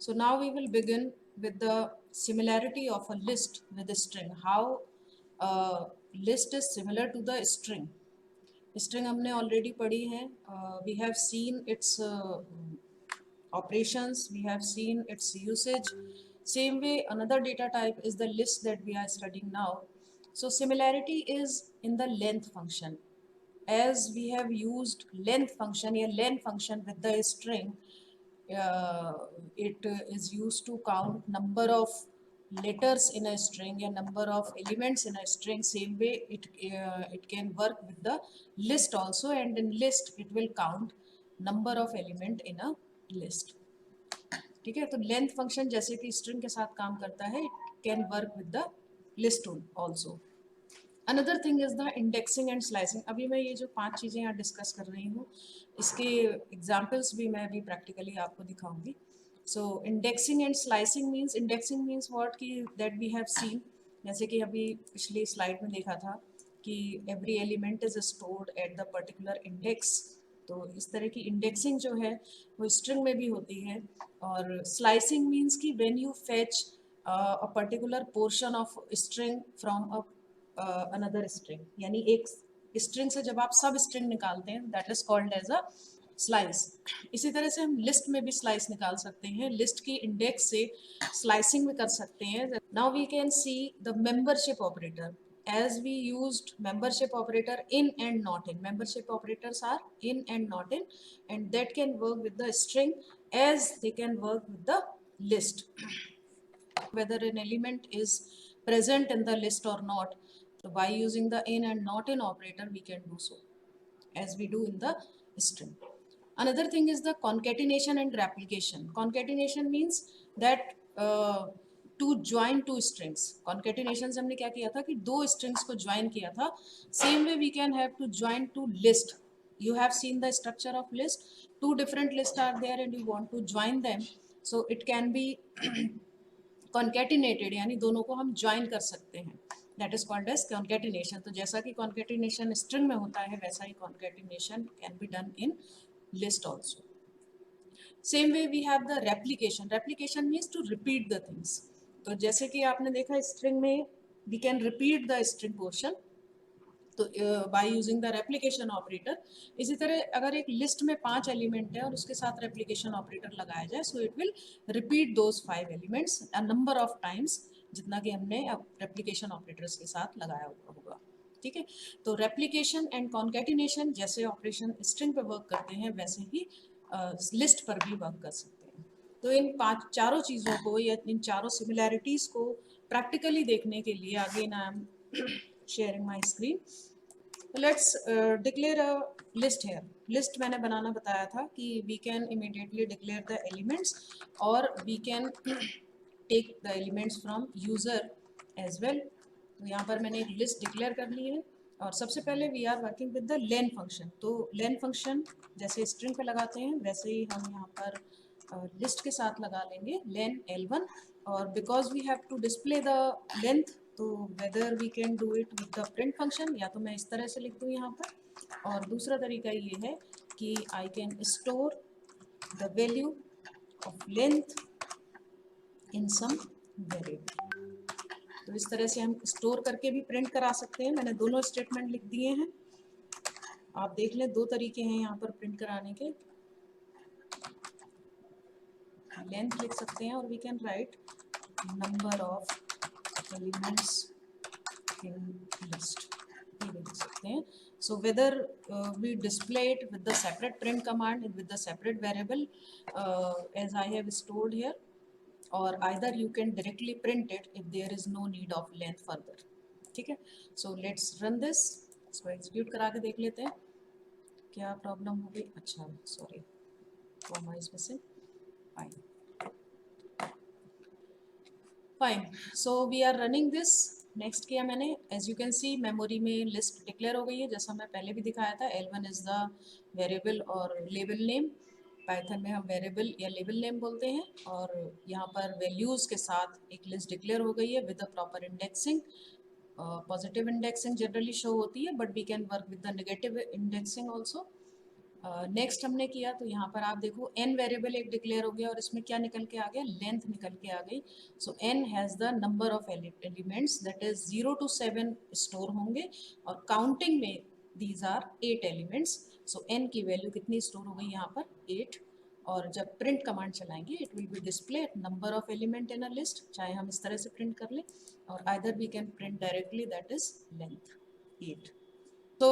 So now we will begin with the similarity of a list with a string. How a list is similar to the string. String हमने already पढ़ी है. We have seen its operations. We have seen its usage. Same way, another data type is the list that we are studying now. So similarity is in the length function. As we have used length function, a length function with the string, it is used to count number of letters in a string and number of elements in a string. Same way it can work with the list also, and in list it will count number of element in a list. ठीक है, तो length function जैसे कि string के साथ काम करता है, it can work with the list also. Another thing is the indexing and slicing. अभी मैं ये जो 5 चीज़ें यहाँ डिस्कस कर रही हूँ, इसके एग्जाम्पल्स भी मैं अभी प्रैक्टिकली आपको दिखाऊंगी. So indexing and slicing means what की दैट वी हैव सीन, जैसे कि अभी पिछली स्लाइड में देखा था कि every element is stored at the particular index. तो इस तरह की इंडेक्सिंग जो है वो स्ट्रिंग में भी होती है. और स्लाइसिंग मीन्स कि when you fetch a particular portion of string from a another string, यानी एक स्ट्रिंग से जब आप सब स्ट्रिंग निकालते हैं, that is called as a slice. इसी तरह से हम लिस्ट में भी स्लाइस निकाल सकते हैं. लिस्ट की इंडेक्स से स्लाइसिंग भी कर सकते हैं. Now we can see the membership operator. As we used membership operator in and not in. Membership operators are in and not in, and that can work with the string as they can work with the list. Whether an element is present in the list or not, so by using the in and not in operator we can do so, as we do in the string. Another thing is the concatenation and replication. Concatenation means that to join two strings. Concatenation से हमने क्या किया था कि दो strings को join किया था. Same way we can have to join two list. You have seen the structure of list. Two different lists are there and you want to join them. So it can be concatenated, यानी दोनों को हम join कर सकते हैं. That is called as concatenation. तो जैसा कि concatenation string में होता है, वैसा ही concatenation can be done in list also. Same way we have the replication. Replication means to repeat the things. तो जैसे कि आपने देखा string में we can repeat the string portion, तो bye using the replication operator. इसी तरह अगर एक लिस्ट में 5 एलिमेंट है और उसके साथ रेप्लिकेशन ऑपरेटर लगाया जाए, so it will repeat those 5 elements a number of times, जितना कि हमने रेप्लिकेशन ऑपरेटर्स के साथ लगाया होगा. ठीक है, तो रेप्लिकेशन एंड कॉन्कैटिनेशन जैसे ऑपरेशन स्ट्रिंग पे वर्क करते हैं, वैसे ही लिस्ट पर भी वर्क कर सकते हैं. तो इन चारों चीज़ों को या इन चारों सिमिलैरिटीज़ को प्रैक्टिकली देखने के लिए again I am sharing my screen. Let's declare a list here. List मैंने बनाना बताया था कि we can immediately declare the elements और we can take the elements from user as well. तो यहाँ पर मैंने एक list declare कर ली है और सबसे पहले we are working with the len function. तो len function जैसे string पे लगाते हैं वैसे ही हम यहाँ पर list के साथ लगा लेंगे len l1. और because we have to display the length, तो whether we can do it with the print function, या तो मैं इस तरह से लिख दूँ यहाँ पर, और दूसरा तरीका ये है कि I can store the value of length in some variable. तो इस तरह से हम स्टोर करके भी प्रिंट करा सकते हैं. मैंने दोनों स्टेटमेंट लिख दिए हैं, आप देख लें. दो तरीके हैं यहाँ पर प्रिंट कराने के. लेंथ लिख सकते हैं और we can write number of elements in list, ये लिख सकते हैं. So whether we display it with the separate print command with the separate variable as I have stored here, or either you can directly print it if there is no need of length further. ठीक है, so let's run this. इसको execute करा के देख लेते हैं क्या problem हो गई. अच्छा sorry, comma is missing. Fine, so we are running this. Next किया मैंने, as you can see memory में लिस्ट डिक्लेयर हो गई है, जैसा मैं पहले भी दिखाया था. L1 इज द वेरिएबल और लेबल नेम. पाइथन में हम वेरिएबल या लेबल नेम बोलते हैं. और यहाँ पर वैल्यूज़ के साथ एक लिस्ट डिक्लेयर हो गई है with the proper indexing. Positive indexing generally show होती है, but we can work with the negative indexing also. Next हमने किया तो यहाँ पर आप देखो n वेरिएबल एक डिक्लेयर हो गया और इसमें क्या निकल के आ गया, लेंथ निकल के आ गई. So n has the number of elements that is 0 to 7 store होंगे और काउंटिंग में these are 8 elements. So n की वैल्यू कितनी स्टोर हो गई यहाँ पर 8. और जब प्रिंट कमांड चलाएंगे it will be display number of element in a list, चाहे हम इस तरह से प्रिंट कर लें और either we can print directly that is length 8. तो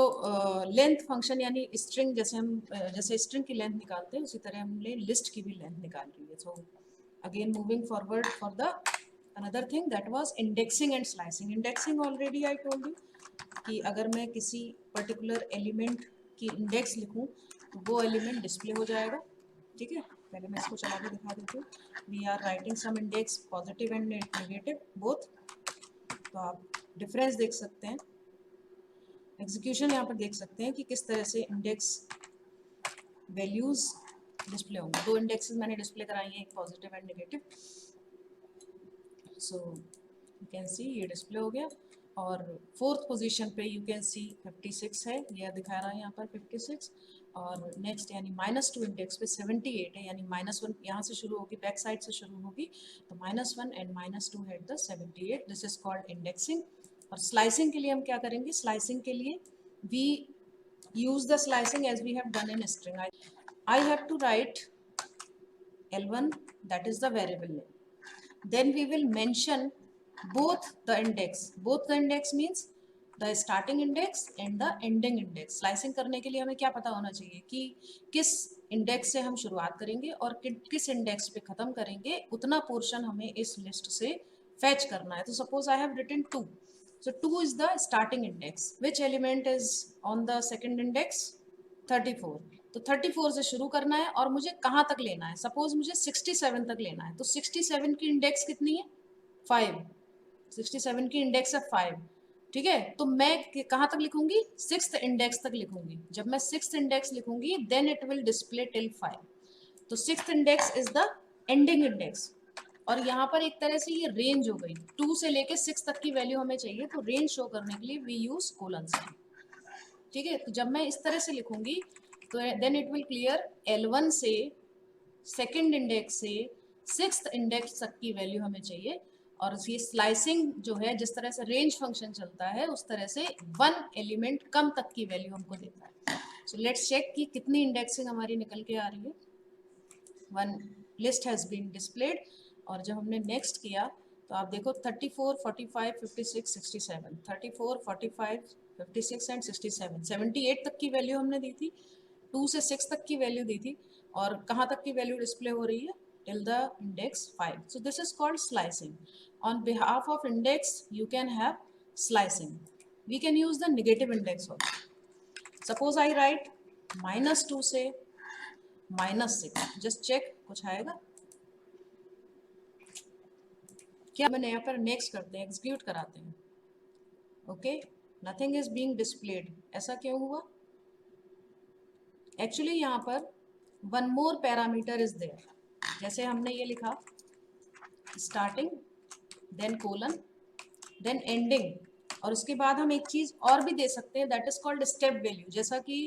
लेंथ फंक्शन यानी स्ट्रिंग जैसे हम जैसे स्ट्रिंग की लेंथ निकालते हैं उसी तरह हमने लिस्ट की भी लेंथ निकाल ली है. So again moving forward for the another thing that was indexing and slicing. Indexing already I told you कि अगर मैं किसी पर्टिकुलर एलिमेंट की इंडेक्स लिखूं तो वो एलिमेंट डिस्प्ले हो जाएगा. ठीक है, पहले मैं इसको चला के दिखा देती हूँ. We are writing some index positive and negative both. तो आप डिफरेंस देख सकते हैं, एग्जीक्यूशन यहाँ पर देख सकते हैं कि किस तरह से इंडेक्स वैल्यूज डिस्प्ले होंगे. दो इंडेक्सेस मैंने डिस्प्ले कराई हैं, एक positive and negative. So you can सी ये डिस्प्ले हो गया. और फोर्थ पोजीशन पे यू कैन सी 56 है, यह दिखा रहा है यहाँ पर 56. और नेक्स्ट यानी -2 इंडेक्स पे 78 है, यानी -1 यहाँ से शुरू होगी, बैक साइड से शुरू होगी. तो -1 एंड -2 है the 78. This is called indexing. और स्लाइसिंग के लिए हम क्या करेंगे, स्लाइसिंग के लिए we use the slicing as we have done in string. I have to write L1, that is the variable name. Then we will mention both the index. Both the index means the starting index and the ending index. Slicing करने के लिए हमें क्या पता होना चाहिए कि किस इंडेक्स से हम शुरुआत करेंगे और किस इंडेक्स पे खत्म करेंगे, उतना पोर्शन हमें इस लिस्ट से फैच करना है. तो suppose I have written 2. So 2 is the starting index. Which element is on the second index? 34. तो 34 से शुरू करना है और मुझे कहाँ तक लेना है, सपोज मुझे 67 तक लेना है. तो 67 की इंडेक्स कितनी है, 5. 67 की इंडेक्स है 5. ठीक है, तो मैं कहाँ तक लिखूंगी, 6th इंडेक्स तक लिखूंगी. जब मैं 6th इंडेक्स लिखूंगी then it will display till 5. तो 6th index is the ending index. और यहाँ पर एक तरह से ये रेंज हो गई, 2 से लेके 6 तक की वैल्यू हमें चाहिए, तो रेंज शो करने के लिए वी यूज कोलन साइन. ठीक है, तो जब मैं इस तरह से लिखूंगी तो then it will clear L1 से सेकंड इंडेक्स से 6th इंडेक्स तक की वैल्यू हमें चाहिए. और ये स्लाइसिंग जो है, जिस तरह से रेंज फंक्शन चलता है उस तरह से 1 एलिमेंट कम तक की वैल्यू हमको देता है. सो लेट्स चेक कि कितनी इंडेक्सिंग हमारी निकल के आ रही है. One list has been displayed. और जब हमने नेक्स्ट किया तो आप देखो 34, 45, 56, 67, 34, 45, 56 एंड 67, 78 तक की वैल्यू हमने दी थी, 2 से 6 तक की वैल्यू दी थी. और कहाँ तक की वैल्यू डिस्प्ले हो रही है, till the index 5. So this is called slicing. On behalf of index you can have slicing. We can use the negative index also. Suppose I write -2 से -6. जस्ट चेक कुछ आएगा क्या. मैंने यहाँ पर नेक्स्ट करते हैं, एग्जीक्यूट कराते हैं. Okay, nothing is being displayed. ऐसा क्यों हुआ, एक्चुअली यहाँ पर one more parameter is there. जैसे हमने ये लिखा starting then colon then ending, और उसके बाद हम एक चीज और भी दे सकते हैं that is called step value. जैसा कि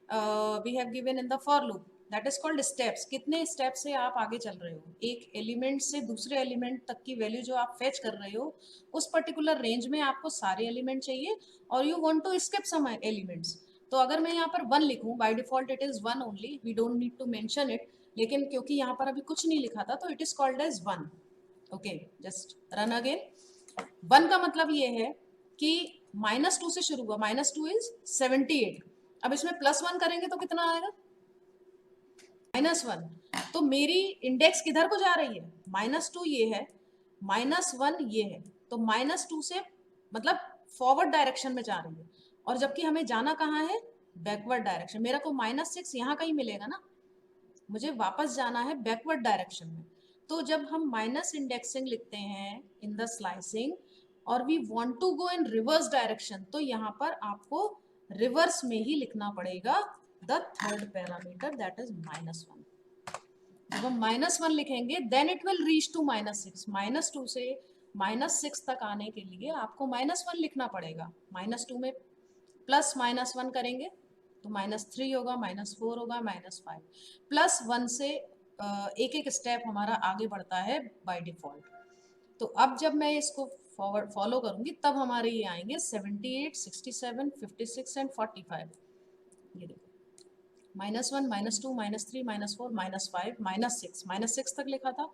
we have given in the for loop, that is called steps. कितने स्टेप से आप आगे चल रहे हो, एक एलिमेंट से दूसरे एलिमेंट तक की वैल्यू जो आप फेच कर रहे हो उस पर्टिकुलर रेंज में आपको सारे एलिमेंट चाहिए और you want to skip some elements. तो अगर मैं यहाँ पर 1 लिखूं, by default it is 1 only, we don't need to mention it. लेकिन क्योंकि यहाँ पर अभी कुछ नहीं लिखा था तो it is called as 1. Okay, just run again. 1 का मतलब ये है कि -2 से शुरू हुआ, -2 इज 78. अब इसमें +1 करेंगे तो कितना आएगा, -1. तो मेरी इंडेक्स किधर को जा रही है, -2 ये है, -1 ये है. तो -2 से मतलब फॉरवर्ड डायरेक्शन में जा रही है, और जबकि हमें जाना कहाँ है, बैकवर्ड डायरेक्शन. मेरा को -6 यहाँ कहीं मिलेगा ना, मुझे वापस जाना है बैकवर्ड डायरेक्शन में. तो जब हम माइनस इंडेक्सिंग लिखते हैं इन द स्लाइसिंग और we want to go in reverse direction, तो यहाँ पर आपको रिवर्स में ही लिखना पड़ेगा the third parameter that is -1. जब हम -1 लिखेंगे then it will reach to -6. -2 से -6 तक आने के लिए आपको -1 लिखना पड़ेगा. -2 में प्लस -1 करेंगे तो -3 होगा, -4 होगा, -5, +1 से एक एक स्टेप हमारा आगे बढ़ता है बाय डिफॉल्ट। तो अब जब मैं इसको फॉरवर्ड फॉलो करूंगी तब हमारे ये आएंगे 78, 67, 56 एंड 45। ये देखो, -1, -2, -3, -4, -5, -6 तक लिखा था,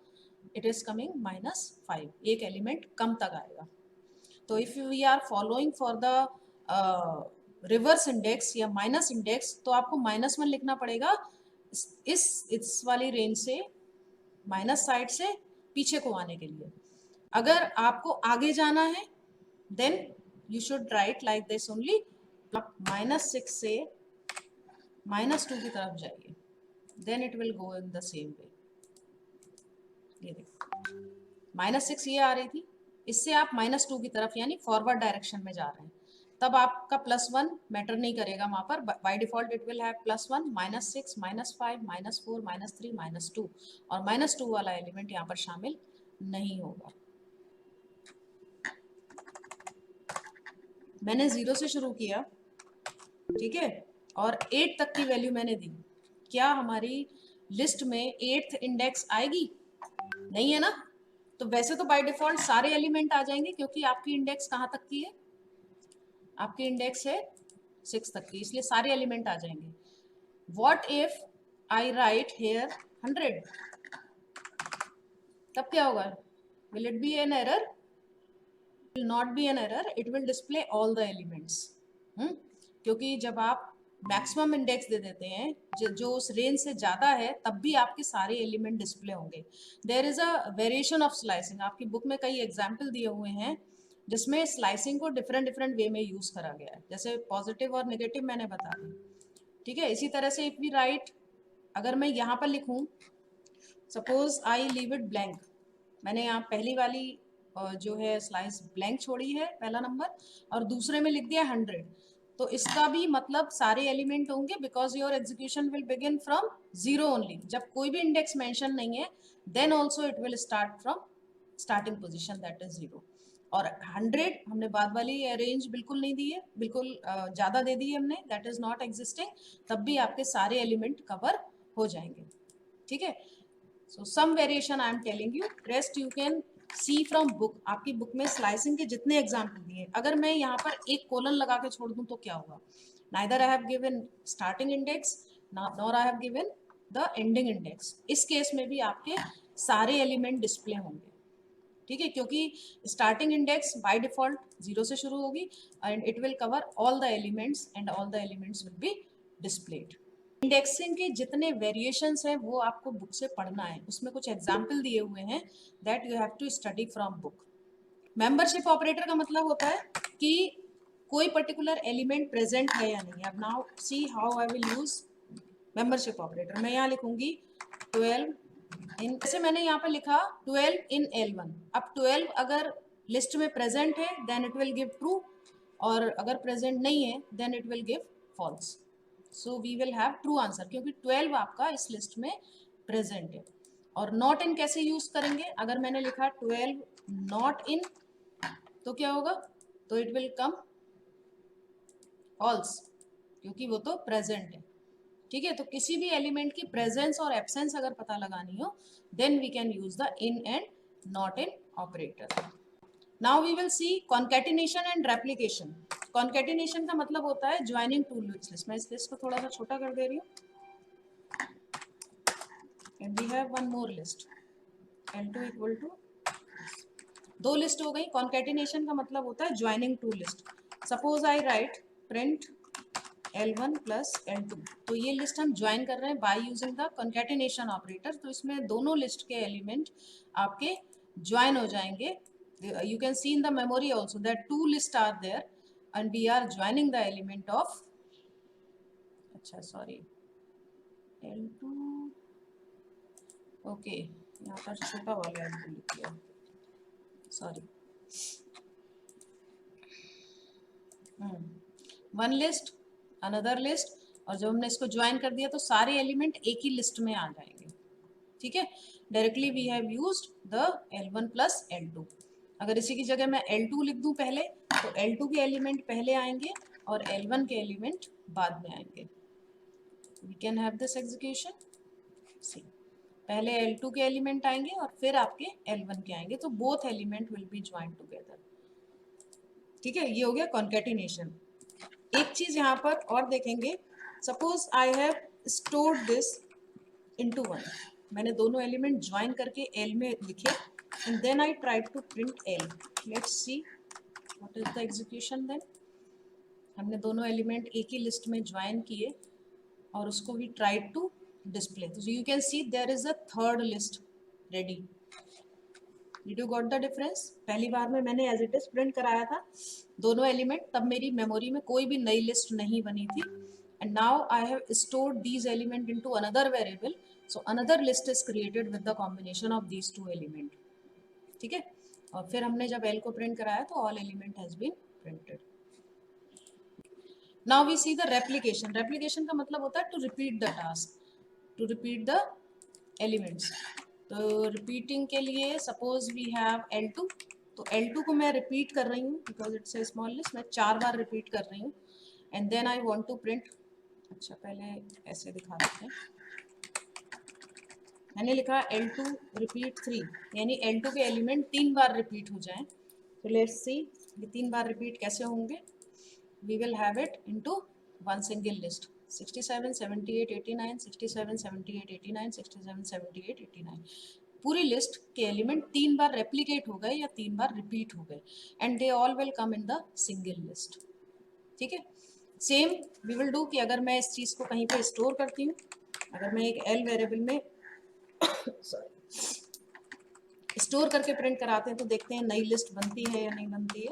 इट इज कमिंग -5, एक एलिमेंट कम तक आएगा। तो if we are following for the reverse index या माइनस इंडेक्स, तो आपको -1 लिखना पड़ेगा इस वाली रेंज से, माइनस साइड से पीछे को आने के लिए। अगर आपको आगे जाना है then you should write like this only, आप -6 से -2 की तरफ जाइए, then it will go in the same way. ये देखो, -6 ये आ रही थी, इससे आप -2 की तरफ यानी फॉरवर्ड डायरेक्शन में जा रहे हैं, तब आपका +1 मैटर नहीं करेगा वहां पर, bye default it will have +1, -6, -5, -4, -3, -2, और -2 वाला एलिमेंट यहाँ पर शामिल नहीं होगा। मैंने 0 से शुरू किया, ठीक है, और 8 तक की वैल्यू मैंने दी। क्या हमारी लिस्ट में 8th इंडेक्स आएगी? नहीं है ना। तो वैसे तो बाय डिफॉल्ट सारे एलिमेंट आ जाएंगे, क्योंकि आपकी इंडेक्स कहाँ तक की है, आपकी इंडेक्स है 6 तक की, इसलिए सारे एलिमेंट आ जाएंगे। What if I write here 100, तब क्या होगा? Will it be an error? Will not be an error, it will display all the elements. क्योंकि जब आप मैक्सिमम इंडेक्स दे देते हैं जो उस रेंज से ज़्यादा है, तब भी आपके सारे एलिमेंट डिस्प्ले होंगे। There is a variation of slicing, आपकी बुक में कई एग्जाम्पल दिए हुए हैं जिसमें स्लाइसिंग को डिफरेंट डिफरेंट वे में यूज़ करा गया है, जैसे पॉजिटिव और नेगेटिव मैंने बता दी, ठीक है। इसी तरह से इफ वी राइट, अगर मैं यहाँ पर लिखूँ suppose I leave it blank, मैंने यहाँ पहली वाली जो है स्लाइस ब्लैंक छोड़ी है पहला नंबर, और दूसरे में लिख दिया 100, तो इसका भी मतलब सारे एलिमेंट होंगे, because your execution will begin from 0 only. जब कोई भी इंडेक्स मेंशन नहीं है then also it will start from starting position that is 0। और 100 हमने बाद वाली रेंज बिल्कुल नहीं दी है, बिल्कुल ज़्यादा दे दी है हमने, दैट इज नॉट एग्जिस्टिंग, तब भी आपके सारे एलिमेंट कवर हो जाएंगे, ठीक है। So some variation I am telling you, rest you can see from book. आपकी बुक में स्लाइसिंग के जितने एग्जाम्पल दिए, अगर मैं यहाँ पर एक कोलन लगा के छोड़ दूँ तो क्या होगा? Neither I have given starting index nor I have given the ending index. इस केस में भी आपके सारे एलिमेंट डिस्प्ले होंगे, ठीक है, क्योंकि स्टार्टिंग इंडेक्स बाय डिफॉल्ट 0 से शुरू होगी and it will cover all the elements and all the elements will be displayed. Indexing के जितने वेरिएशंस हैं वो आपको बुक से पढ़ना है, उसमें कुछ एग्जाम्पल दिए हुए हैं that you have to study from book. Membership operator का मतलब होता है कि कोई पर्टिकुलर एलिमेंट प्रेजेंट है या नहीं। अब now see how I will use membership operator. मैं यहाँ लिखूंगी 12 इन, जैसे मैंने यहाँ पे लिखा 12 इन L1। अब 12 अगर लिस्ट में प्रेजेंट है then it will give true, और अगर प्रेजेंट नहीं है then it will give false. So we will have true answer, क्योंकि 12 आपका इस लिस्ट में प्रेजेंट है। और नॉट इन कैसे यूज करेंगे? अगर मैंने लिखा 12 नॉट इन, तो क्या होगा? तो इट विल कम फॉल्स, क्योंकि वो तो प्रेजेंट है, ठीक है। तो किसी भी एलिमेंट की प्रेजेंस और एब्सेंस अगर पता लगानी हो then we can use the in and not in operator. Now we will see concatenation and replication. Concatenation का मतलब होता है ज्वाइनिंग टू लिस्ट। मैं इस लिस्ट को थोड़ा सा छोटा कर दे रही हूँ, and we have one more list L2 equal to, दो लिस्ट हो गई। कॉन्केटिनेशन का मतलब होता है joining two list. Suppose I write print L1 plus L2, तो ये लिस्ट हम ज्वाइन कर रहे हैं by using the concatenation operator. तो इसमें दोनों लिस्ट के एलिमेंट आपके ज्वाइन हो जाएंगे। You can see in the memory also that two lists are there and we are joining the element of, अच्छा sorry, L2, okay, यहाँ पर छोटा वाला L2 लिख लिया, sorry। One list another list, और जब हमने इसको ज्वाइन कर दिया तो सारे एलिमेंट एक ही लिस्ट में आ जाएंगे, ठीक है। Directly we have used the L1 plus L2। अगर इसी की जगह मैं L2 लिख दूं पहले, तो L2 के एलिमेंट पहले आएंगे और L1 के एलिमेंट बाद में आएंगे। We can have this execution. See, पहले L2 के एलिमेंट आएंगे और फिर आपके L1 के आएंगे, तो both element will be joint together. ठीक है, ये हो गया कॉन्केटिनेशन। एक चीज यहाँ पर और देखेंगे, suppose I have stored this into one, मैंने दोनों एलिमेंट ज्वाइन करके L में लिखे, and then I try to print L। Let's see what is the execution then. हमने दोनों एलिमेंट एक ही लिस्ट में ज्वाइन किए और उसको वी ट्राई टू डिस्प्ले, तो you can see there is a third list ready. Did you got the difference? पहली बार में मैंने एज इट इज प्रिंट कराया था दोनों एलिमेंट, तब मेरी मेमोरी में कोई भी नई लिस्ट नहीं बनी थी, and now I have stored these element into another variable, so another list is created with the combination of these two element. ठीक है, और फिर हमने जब L को प्रिंट कराया तो all element has been printed. Now we see the replication. Replication का मतलब होता है to repeat the task, to repeat the elements. तो रिपीटिंग के लिए सपोज वी हैव L2, तो L2 को मैं रिपीट कर रही हूँ because it's a small list, मैं 4 बार रिपीट कर रही हूँ, and then I want to print. अच्छा, पहले ऐसे दिखा देते हैं। मैंने लिखा L2 रिपीट 3, यानी L2 के एलिमेंट 3 बार रिपीट हो जाएं। तो लेट्स सी ये 3 बार रिपीट कैसे होंगे। We will have it into one single list, 67, 78, 89, 67, 78, 89, 67, 78, 89। पूरी लिस्ट के एलिमेंट 3 बार रेप्लिकेट हो गए या 3 बार रिपीट हो गए, and they all will come in the single list. ठीक है, सेम वी विल डू कि अगर मैं इस चीज़ को कहीं पे स्टोर करती हूँ, अगर मैं एक L वेरिएबल में स्टोर करके प्रिंट कराते हैं तो देखते हैं नई लिस्ट बनती है या नहीं बनती है।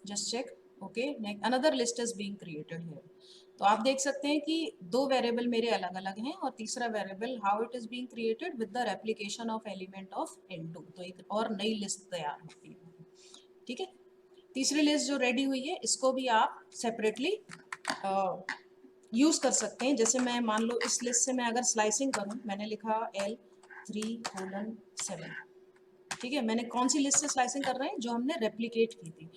Just check. Okay, another list is being created here. तो आप देख सकते हैं कि दो वेरिएबल मेरे अलग अलग हैं, और तीसरा variable how it is being created with the replication of element of L2, तो एक और नई लिस्ट तैयार होती है। ठीक है, तीसरी लिस्ट जो रेडी हुई है इसको भी आप सेपरेटली यूज कर सकते हैं। जैसे मैं मान लो इस लिस्ट से मैं अगर स्लाइसिंग करूं, मैंने लिखा L3:7। ठीक है, मैंने कौन सी लिस्ट से स्लाइसिंग कर रहे हैं, जो हमने रेप्लिकेट की थी।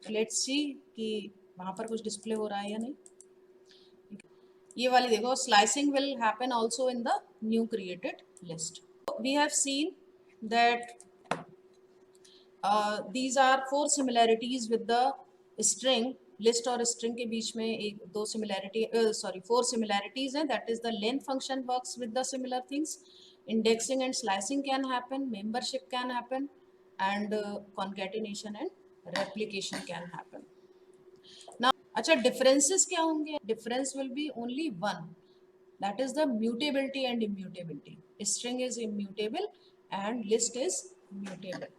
तो लेट्स सी कि वहां पर कुछ डिस्प्ले हो रहा है या नहीं। ये वाली देखो, slicing will happen also in the new created list. We have seen that these are 4 similarities with the string। List और स्ट्रिंग के बीच में एक दो सिमिलैरिटी, सॉरी 4 similarities हैं। That is the length function works with the similar things, indexing and slicing can happen, membership can happen, and concatenation and replication can happen। now अच्छा, differences क्या होंगे? difference will be only one, that is the mutability and immutability। string is immutable and list is mutable।